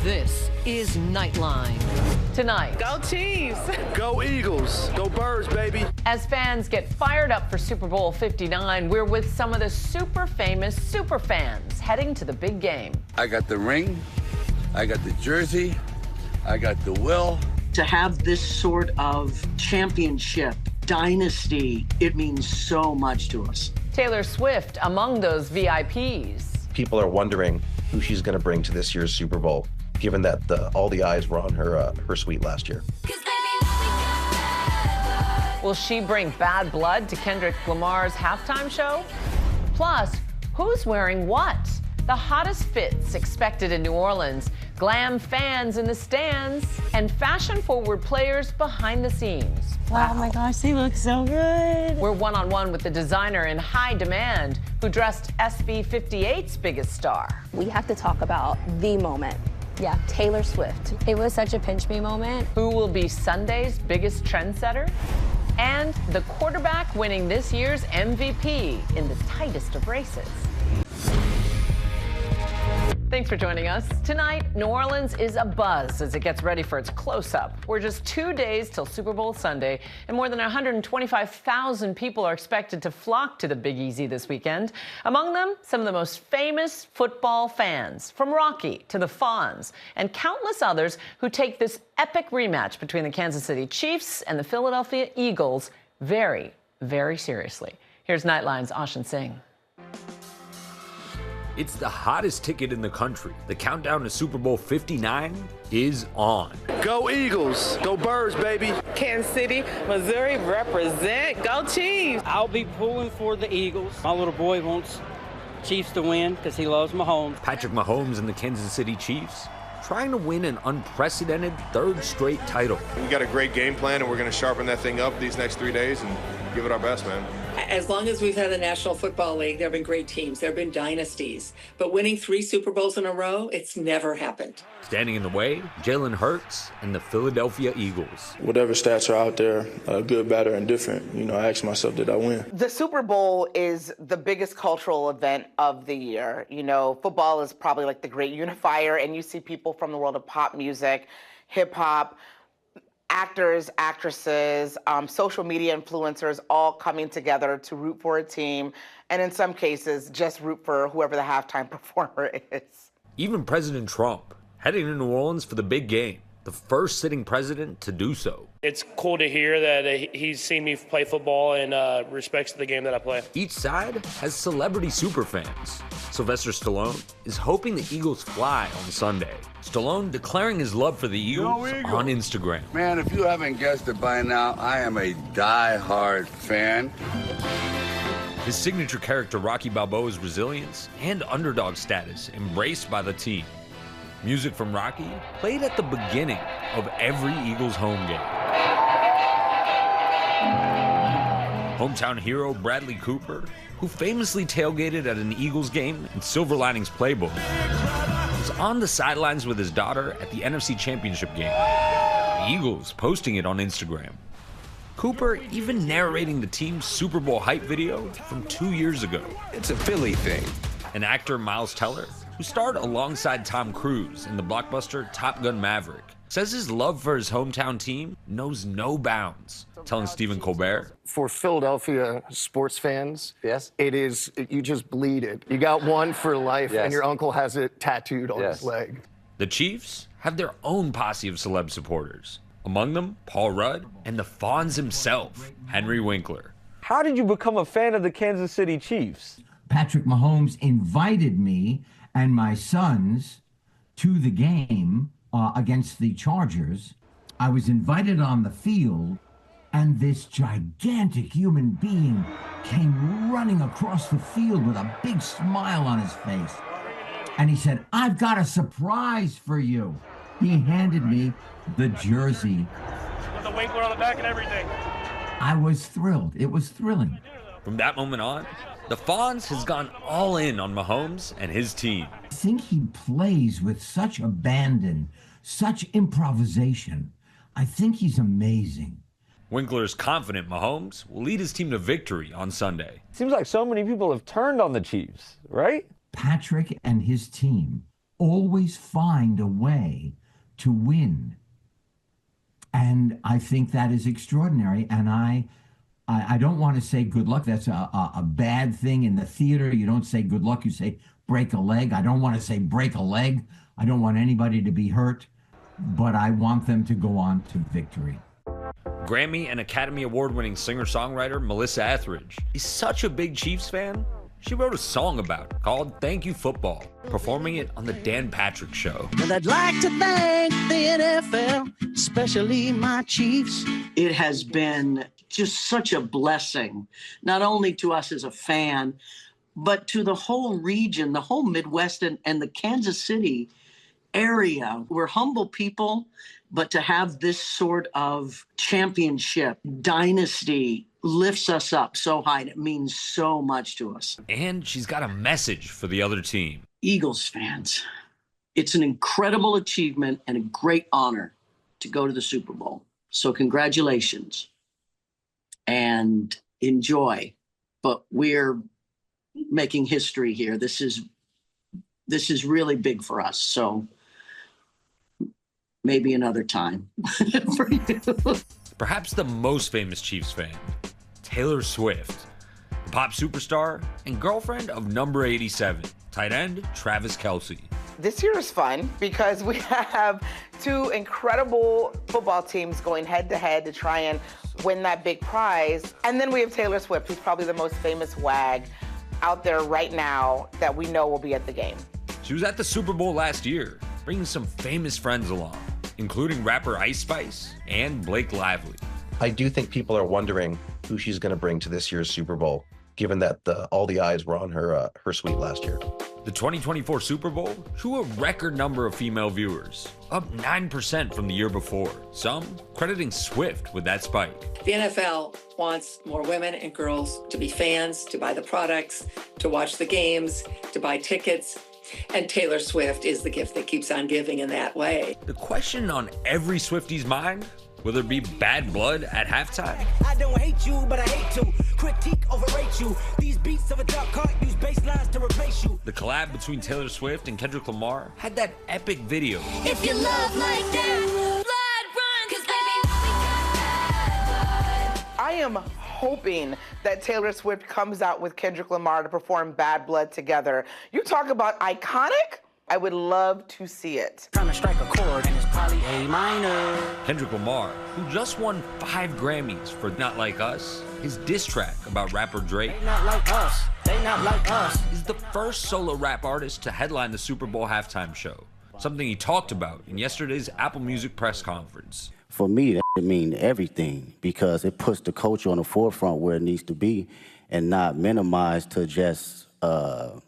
This is Nightline. Tonight, Go Chiefs! Go Eagles! Go Birds, baby! as fans get fired up for Super Bowl 59, we're with some of the super famous super fans heading to the big game. I got the ring, I got the jersey, I got the will. To have this sort of championship dynasty, it means so much to us. Taylor Swift among those VIPs. People are wondering who she's going to bring to this year's Super Bowl, given that all the eyes were on her suite last year. Will she bring bad blood to Kendrick Lamar's halftime show? Plus, who's wearing what? The hottest fits expected in New Orleans, glam fans in the stands, and fashion-forward players behind the scenes. Wow, oh my gosh, they look so good. We're one-on-one with the designer in high demand who dressed SB58's biggest star. We have to talk about the moment. Yeah, Taylor Swift. It was such a pinch me moment. Who will be Sunday's biggest trendsetter? And the quarterback winning this year's MVP in the tightest of races. Thanks for joining us. Tonight, New Orleans is abuzz as it gets ready for its close-up. We're just 2 days till Super Bowl Sunday, and more than 125,000 people are expected to flock to the Big Easy this weekend. Among them, some of the most famous football fans, from Rocky to the Fonz, and countless others who take this epic rematch between the Kansas City Chiefs and the Philadelphia Eagles very, very seriously. Here's Nightline's Ashin Singh. It's the hottest ticket in the country. The countdown to Super Bowl 59 is on. Go Eagles! Go Birds, baby! Kansas City, Missouri, represent. Go Chiefs! I'll be pulling for the Eagles. My little boy wants Chiefs to win because he loves Mahomes. Patrick Mahomes and the Kansas City Chiefs trying to win an unprecedented third straight title. We got a great game plan, and we're going to sharpen that thing up these next 3 days and give it our best, man. As long as we've had the National Football League, there have been great teams. There have been dynasties. But winning 3 Super Bowls in a row, it's never happened. Standing in the way, Jalen Hurts and the Philadelphia Eagles. Whatever stats are out there, good, bad, or indifferent, I ask myself, did I win? The Super Bowl is the biggest cultural event of the year. Football is probably like the great unifier, and you see people from the world of pop music, hip hop, actors, actresses, social media influencers all coming together to root for a team, and in some cases, just root for whoever the halftime performer is. Even President Trump heading to New Orleans for the big game, the first sitting president to do so. It's cool to hear that he's seen me play football and respects the game that I play. Each side has celebrity superfans. Sylvester Stallone is hoping the Eagles fly on Sunday. Stallone declaring his love for the Eagles on Instagram. Man, if you haven't guessed it by now, I am a die-hard fan. His signature character Rocky Balboa's resilience and underdog status embraced by the team. Music from Rocky played at the beginning of every Eagles home game. Hometown hero Bradley Cooper, who famously tailgated at an Eagles game in Silver Linings Playbook, was on the sidelines with his daughter at the NFC Championship game. The Eagles posting it on Instagram. Cooper even narrating the team's Super Bowl hype video from 2 years ago. It's a Philly thing. And actor Miles Teller, who starred alongside Tom Cruise in the blockbuster Top Gun Maverick, says his love for his hometown team knows no bounds, telling Stephen Colbert. For Philadelphia sports fans, yes, you just bleed it. You got one for life, yes, and your uncle has it tattooed on his leg. The Chiefs have their own posse of celeb supporters. Among them, Paul Rudd and the Fonz himself, Henry Winkler. How did you become a fan of the Kansas City Chiefs? Patrick Mahomes invited me and my sons to the game against the Chargers. I was invited on the field, and this gigantic human being came running across the field with a big smile on his face. And he said, "I've got a surprise for you." He handed me the jersey. With the Winkler on the back and everything. I was thrilled. It was thrilling. From that moment on, the Fonz has gone all in on Mahomes and his team. I think he plays with such abandon, such improvisation. I think he's amazing. Winkler's confident Mahomes will lead his team to victory on Sunday. Seems like so many people have turned on the Chiefs, right? Patrick and his team always find a way to win. And I think that is extraordinary. And I don't want to say good luck. That's a bad thing in the theater. You don't say good luck. You say break a leg. I don't want to say break a leg. I don't want anybody to be hurt, but I want them to go on to victory. Grammy and Academy Award-winning singer-songwriter Melissa Etheridge is such a big Chiefs fan, she wrote a song about it called Thank You Football, performing it on the Dan Patrick Show. And I'd like to thank the NFL, especially my Chiefs. It has been just such a blessing, not only to us as a fan, but to the whole region, the whole Midwest and the Kansas City area. We're humble people, but to have this sort of championship, dynasty, lifts us up so high, and it means so much to us. And she's got a message for the other team. Eagles fans, it's an incredible achievement and a great honor to go to the Super Bowl. So congratulations and enjoy. But we're making history here. This is really big for us. So maybe another time for you. Perhaps the most famous Chiefs fan, Taylor Swift, the pop superstar and girlfriend of number 87, tight end Travis Kelce. This year is fun because we have two incredible football teams going head-to-head to try and win that big prize. And then we have Taylor Swift, who's probably the most famous wag out there right now that we know will be at the game. She was at the Super Bowl last year, bringing some famous friends along, including rapper Ice Spice and Blake Lively. I do think people are wondering who she's going to bring to this year's Super Bowl, given that all the eyes were on her suite last year. The 2024 Super Bowl drew a record number of female viewers, up 9% from the year before, some crediting Swift with that spike. The NFL wants more women and girls to be fans, to buy the products, to watch the games, to buy tickets. And Taylor Swift is the gift that keeps on giving in that way. The question on every Swiftie's mind, will there be bad blood at halftime? I don't hate you, but I hate to critique, overrate you. These beats of a dark heart use bass lines to replace you. The collab between Taylor Swift and Kendrick Lamar had that epic video. If you love like that, I am hoping that Taylor Swift comes out with Kendrick Lamar to perform Bad Blood together. You talk about iconic? I would love to see it. Trying to strike a chord and it's probably A minor. Kendrick Lamar, who just won 5 Grammys for Not Like Us, his diss track about rapper Drake, They not like us. They not like us. is the first solo rap artist to headline the Super Bowl halftime show, something he talked about in yesterday's Apple Music press conference. For me, that means everything because it puts the culture on the forefront where it needs to be and not minimized to just a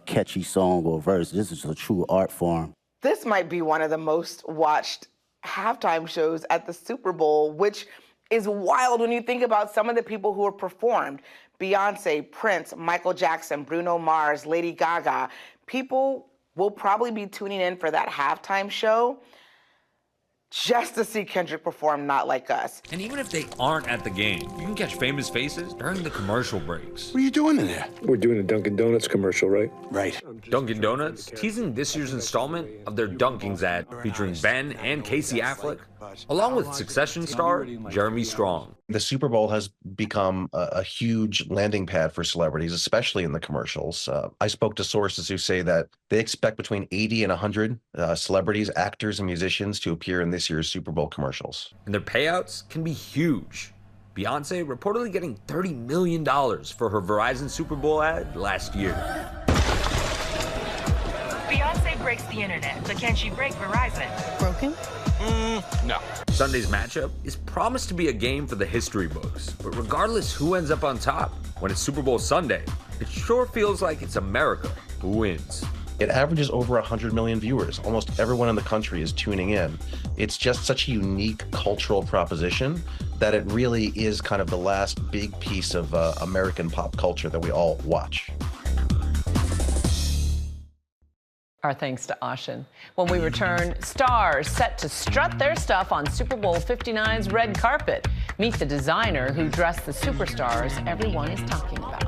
catchy song or verse. This is a true art form. This might be one of the most watched halftime shows at the Super Bowl, which is wild when you think about some of the people who have performed. Beyonce, Prince, Michael Jackson, Bruno Mars, Lady Gaga. People will probably be tuning in for that halftime show just to see Kendrick perform Not Like Us. And even if they aren't at the game, you can catch famous faces during the commercial breaks. What are you doing in there? We're doing a Dunkin' Donuts commercial, right? Right. Dunkin' Donuts teasing this year's installment of their Dunkings ad featuring Ben and Casey Affleck, along with Succession star Jeremy Strong. The Super Bowl has become a huge landing pad for celebrities, especially in the commercials. I spoke to sources who say that they expect between 80 and 100 celebrities, actors, and musicians to appear in this year's Super Bowl commercials. And their payouts can be huge. Beyonce reportedly getting $30 million for her Verizon Super Bowl ad last year. Beyonce breaks the internet, but can she break Verizon? Broken? No. Sunday's matchup is promised to be a game for the history books, but regardless who ends up on top, when it's Super Bowl Sunday, it sure feels like it's America who wins. It averages over 100 million viewers. Almost everyone in the country is tuning in. It's just such a unique cultural proposition that it really is kind of the last big piece of American pop culture that we all watch. Our thanks to Ashin. When we return, stars set to strut their stuff on Super Bowl 59's red carpet. Meet the designer who dressed the superstars everyone is talking about.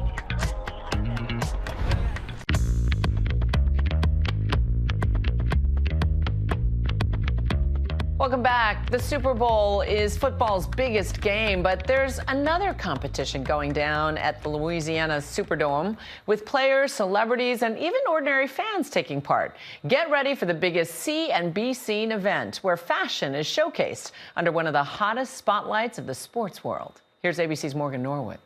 Welcome back. The Super Bowl is football's biggest game, but there's another competition going down at the Louisiana Superdome with players, celebrities, and even ordinary fans taking part. Get ready for the biggest see and be seen event where fashion is showcased under one of the hottest spotlights of the sports world. Here's ABC's Morgan Norwood.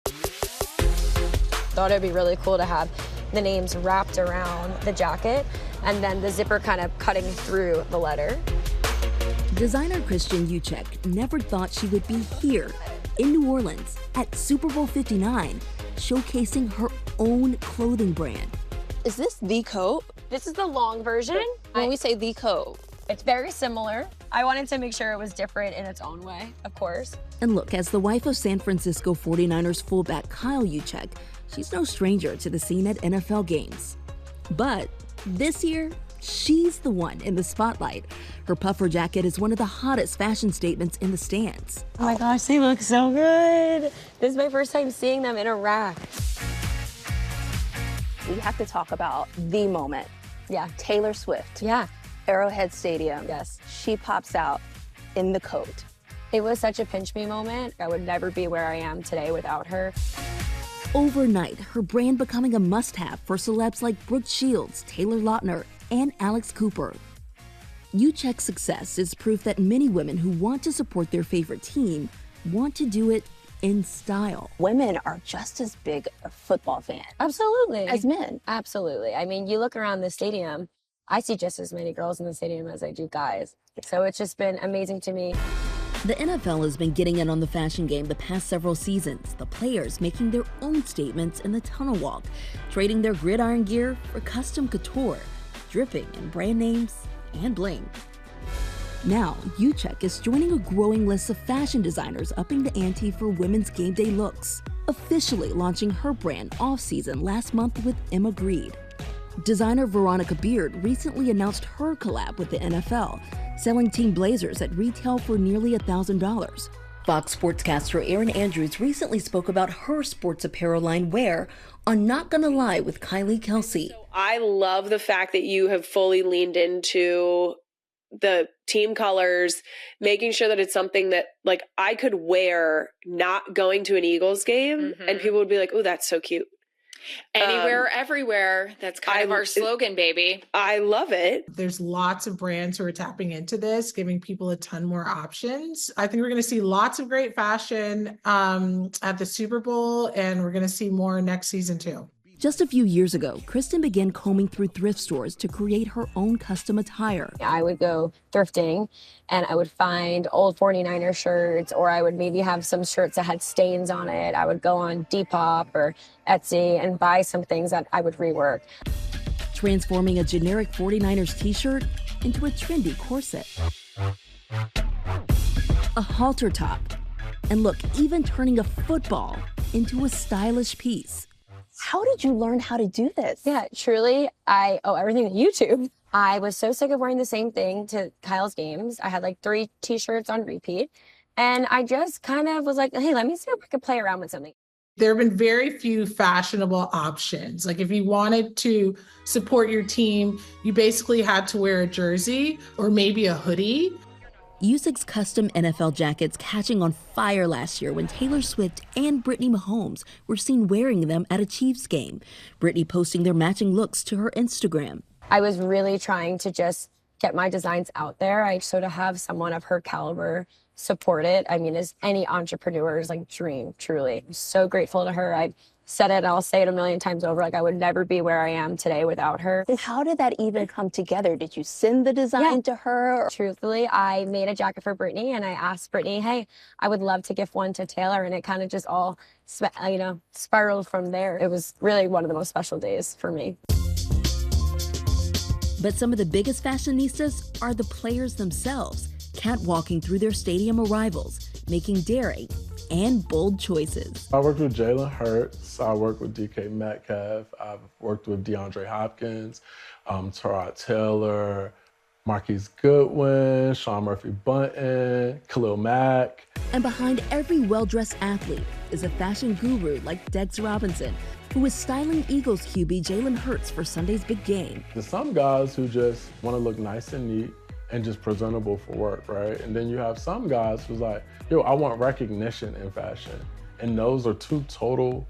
Thought it'd be really cool to have the names wrapped around the jacket and then the zipper kind of cutting through the letter. Designer Christian Uchek never thought she would be here in New Orleans at Super Bowl 59, showcasing her own clothing brand. Is this the coat? This is the long version. When we say the coat, it's very similar. I wanted to make sure it was different in its own way, of course. And look, as the wife of San Francisco 49ers fullback Kyle Uchek, she's no stranger to the scene at NFL games. But this year, she's the one in the spotlight. Her puffer jacket is one of the hottest fashion statements in the stands. Oh my gosh, they look so good. This is my first time seeing them in a rack. We have to talk about the moment. Yeah, Taylor Swift. Yeah. Arrowhead Stadium. Yes. She pops out in the coat. It was such a pinch me moment. I would never be where I am today without her. Overnight, her brand becoming a must-have for celebs like Brooke Shields, Taylor Lautner, and Alex Cooper. Uchek's success is proof that many women who want to support their favorite team want to do it in style. Women are just as big a football fan. Absolutely. As men. Absolutely. I mean, you look around the stadium, I see just as many girls in the stadium as I do guys. So it's just been amazing to me. The NFL has been getting in on the fashion game the past several seasons, the players making their own statements in the tunnel walk, trading their gridiron gear for custom couture, dripping in brand names and bling. Now, Uchek is joining a growing list of fashion designers upping the ante for women's game day looks, officially launching her brand off-season last month with Emma Grede. Designer Veronica Beard recently announced her collab with the NFL, selling team blazers at retail for nearly $1,000. Fox sportscaster Erin Andrews recently spoke about her sports apparel line Wear on Not Gonna Lie with Kylie Kelsey. I love the fact that you have fully leaned into the team colors, making sure that it's something that like I could wear not going to an Eagles game and people would be like, oh, that's so cute. Anywhere, everywhere. That's kind of our slogan, baby. I love it. There's lots of brands who are tapping into this, giving people a ton more options. I think we're going to see lots of great fashion at the Super Bowl, and we're going to see more next season too. Just a few years ago, Kristen began combing through thrift stores to create her own custom attire. I would go thrifting and I would find old 49er shirts, or I would maybe have some shirts that had stains on it. I would go on Depop or Etsy and buy some things that I would rework. Transforming a generic 49ers t-shirt into a trendy corset. A halter top. And look, even turning a football into a stylish piece. How did you learn how to do this? Yeah, truly, I owe everything to YouTube. I was so sick of wearing the same thing to Kyle's games. I had like 3 t-shirts on repeat. And I just kind of was like, hey, let me see if I could play around with something. There have been very few fashionable options. Like if you wanted to support your team, you basically had to wear a jersey or maybe a hoodie. Uchek's custom NFL jackets catching on fire last year when Taylor Swift and Brittany Mahomes were seen wearing them at a Chiefs game. Brittany posting their matching looks to her Instagram. I was really trying to just get my designs out there. So to have someone of her caliber support it, I mean, as any entrepreneur's like dream, truly. I'm so grateful to her. I've said it, I'll say it a million times over, like I would never be where I am today without her. And how did that even come together? Did you send the design to her? Truthfully, I made a jacket for Brittany and I asked Brittany, hey, I would love to gift one to Taylor, and it kind of just all, spiraled from there. It was really one of the most special days for me. But some of the biggest fashionistas are the players themselves, catwalking through their stadium arrivals, making daring and bold choices. I worked with Jalen Hurts, I worked with DK Metcalf, I've worked with DeAndre Hopkins, Tyrod Taylor, Marquise Goodwin, Sean Murphy-Bunting, Khalil Mack. And behind every well-dressed athlete is a fashion guru like Dex Robinson, who is styling Eagles QB Jalen Hurts for Sunday's big game. There's some guys who just want to look nice and neat, and just presentable for work, right? And then you have some guys who's like, yo, I want recognition in fashion. And those are two totally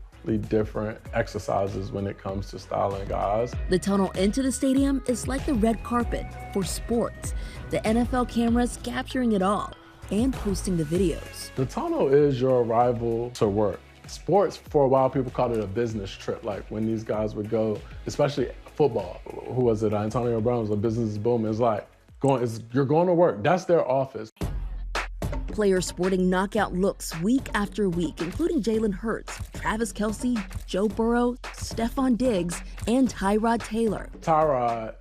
different exercises when it comes to styling guys. The tunnel into the stadium is like the red carpet for sports. The NFL cameras capturing it all and posting the videos. The tunnel is your arrival to work. Sports, for a while, people called it a business trip. Like when these guys would go, especially football, who was it? Antonio Brown was a business boom. It's like, you're going to work. That's their office. Players sporting knockout looks week after week, including Jalen Hurts, Travis Kelce, Joe Burrow, Stephon Diggs, and Tyrod Taylor. Tyrod,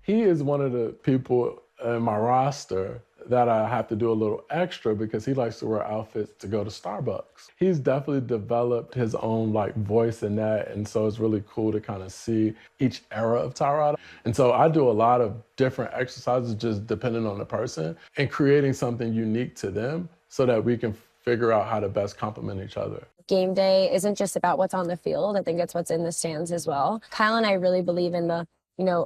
he is one of the people in my roster that I have to do a little extra because he likes to wear outfits to go to Starbucks. He's definitely developed his own voice in that, and so it's really cool to kind of see each era of Tyrod. And so I do a lot of different exercises just depending on the person and creating something unique to them so that we can figure out how to best complement each other. Game day isn't just about what's on the field. I think it's what's in the stands as well. Kyle and I really believe in the,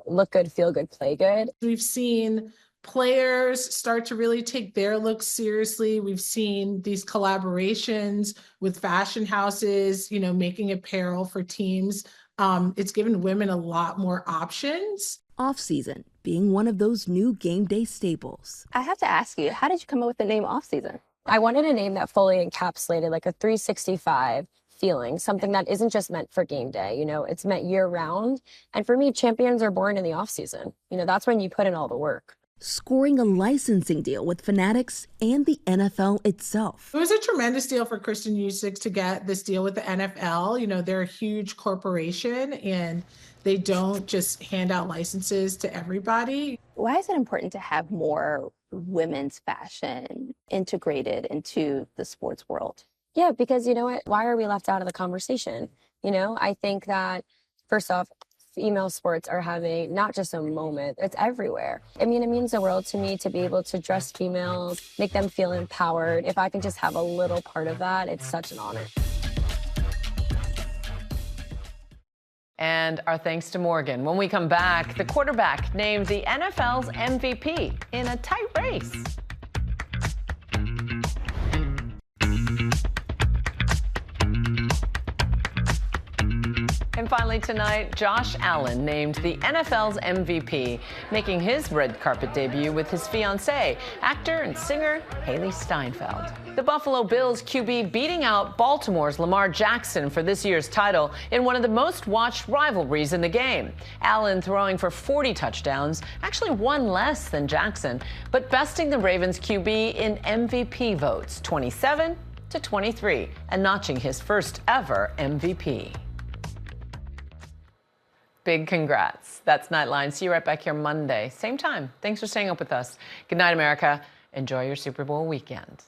look good, feel good, play good. We've seen players start to really take their looks seriously. We've seen these collaborations with fashion houses, making apparel for teams. It's given women a lot more options. Off-season being one of those new game day staples. I have to ask you, how did you come up with the name off-season? I wanted a name that fully encapsulated like a 365 feeling, something that isn't just meant for game day. It's meant year round. And for me, champions are born in the off-season. That's when you put in all the work. Scoring a licensing deal with Fanatics and the NFL itself. It was a tremendous deal for Kristen Usyk to get this deal with the NFL. They're a huge corporation and they don't just hand out licenses to everybody. Why is it important to have more women's fashion integrated into the sports world? Yeah, because you know what? Why are we left out of the conversation? I think that, first off, female sports are having not just a moment, it's everywhere. It means the world to me to be able to dress females, make them feel empowered. If I can just have a little part of that, it's such an honor. And our thanks to Morgan. When we come back, the quarterback named the NFL's MVP in a tight race. And finally tonight, Josh Allen named the NFL's MVP, making his red carpet debut with his fiancée, actor and singer Haley Steinfeld. The Buffalo Bills QB beating out Baltimore's Lamar Jackson for this year's title in one of the most watched rivalries in the game. Allen throwing for 40 touchdowns, actually one less than Jackson, but besting the Ravens QB in MVP votes, 27-23, and notching his first ever MVP. Big congrats. That's Nightline. See you right back here Monday, same time. Thanks for staying up with us. Good night, America. Enjoy your Super Bowl weekend.